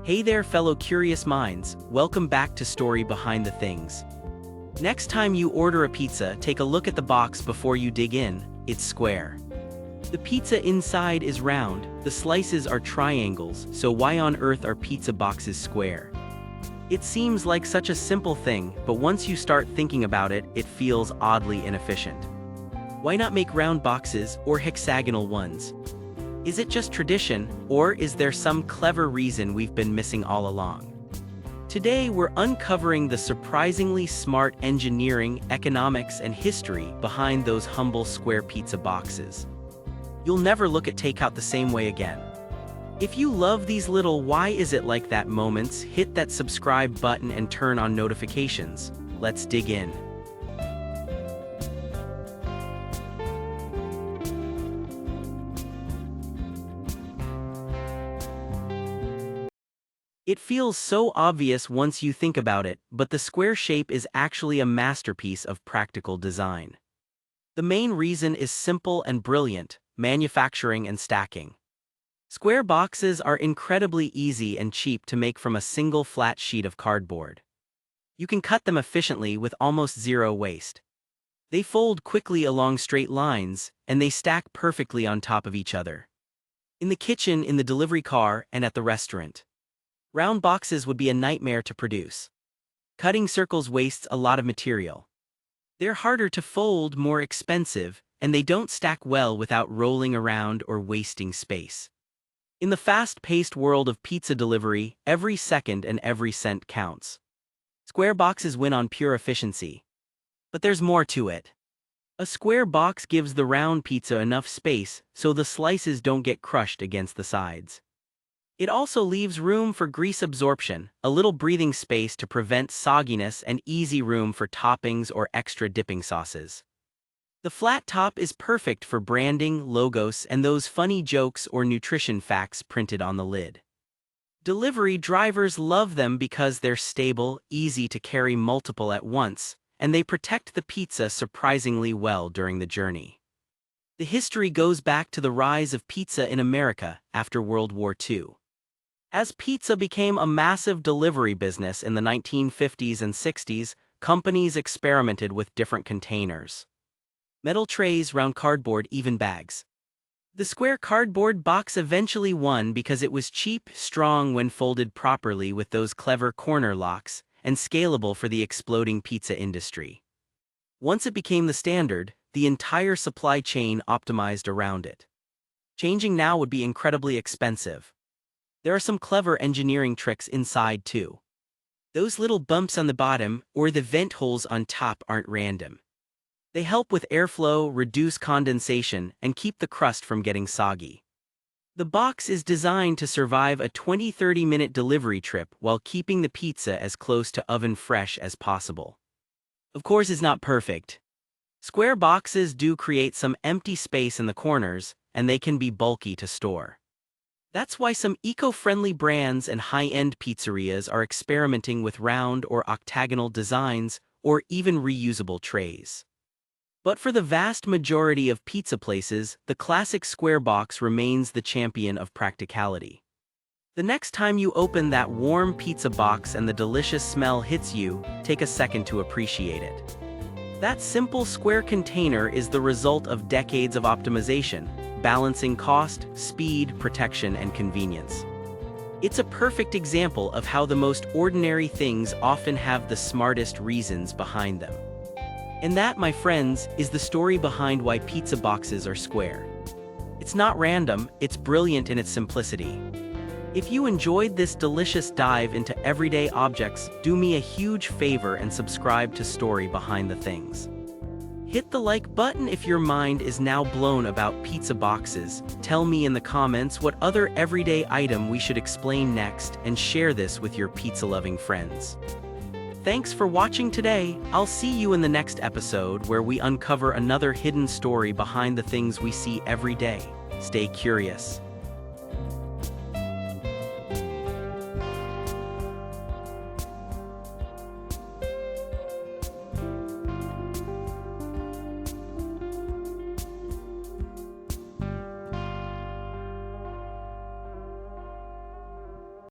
Hey there, fellow curious minds, welcome back to Story Behind the Things. Next time you order a pizza, take a look at the box before you dig in. It's square. The pizza inside is round, the slices are triangles, so why on earth are pizza boxes square? It seems like such a simple thing, but once you start thinking about it, it feels oddly inefficient. Why not make round boxes or hexagonal ones? Is it just tradition, or is there some clever reason we've been missing all along? Today we're uncovering the surprisingly smart engineering, economics, and history behind those humble square pizza boxes. You'll never look at takeout the same way again. If you love these little "why is it like that" moments, hit that subscribe button and turn on notifications. Let's dig in. It feels so obvious once you think about it, but the square shape is actually a masterpiece of practical design. The main reason is simple and brilliant: manufacturing and stacking. Square boxes are incredibly easy and cheap to make from a single flat sheet of cardboard. You can cut them efficiently with almost zero waste. They fold quickly along straight lines, and they stack perfectly on top of each other. In the kitchen, in the delivery car, and at the restaurant. Round boxes would be a nightmare to produce. Cutting circles wastes a lot of material. They're harder to fold, more expensive, and they don't stack well without rolling around or wasting space. In the fast-paced world of pizza delivery, every second and every cent counts. Square boxes win on pure efficiency. But there's more to it. A square box gives the round pizza enough space so the slices don't get crushed against the sides. It also leaves room for grease absorption, a little breathing space to prevent sogginess, and easy room for toppings or extra dipping sauces. The flat top is perfect for branding, logos, and those funny jokes or nutrition facts printed on the lid. Delivery drivers love them because they're stable, easy to carry multiple at once, and they protect the pizza surprisingly well during the journey. The history goes back to the rise of pizza in America after World War II. As pizza became a massive delivery business in the 1950s and 60s, companies experimented with different containers. Metal trays, round cardboard, even bags. The square cardboard box eventually won because it was cheap, strong when folded properly with those clever corner locks, and scalable for the exploding pizza industry. Once it became the standard, the entire supply chain optimized around it. Changing now would be incredibly expensive. There are some clever engineering tricks inside too. Those little bumps on the bottom or the vent holes on top aren't random. They help with airflow, reduce condensation, and keep the crust from getting soggy. The box is designed to survive a 20-30 minute delivery trip while keeping the pizza as close to oven fresh as possible. Of course, it's not perfect. Square boxes do create some empty space in the corners, and they can be bulky to store. That's why some eco-friendly brands and high-end pizzerias are experimenting with round or octagonal designs, or even reusable trays. But for the vast majority of pizza places, the classic square box remains the champion of practicality. The next time you open that warm pizza box and the delicious smell hits you, take a second to appreciate it. That simple square container is the result of decades of optimization, balancing cost, speed, protection, and convenience. It's a perfect example of how the most ordinary things often have the smartest reasons behind them. And that, my friends, is the story behind why pizza boxes are square. It's not random, it's brilliant in its simplicity. If you enjoyed this delicious dive into everyday objects, do me a huge favor and subscribe to Story Behind the Things. Hit the like button if your mind is now blown about pizza boxes. Tell me in the comments what other everyday item we should explain next, and share this with your pizza-loving friends. Thanks for watching today. I'll see you in the next episode where we uncover another hidden story behind the things we see every day. Stay curious.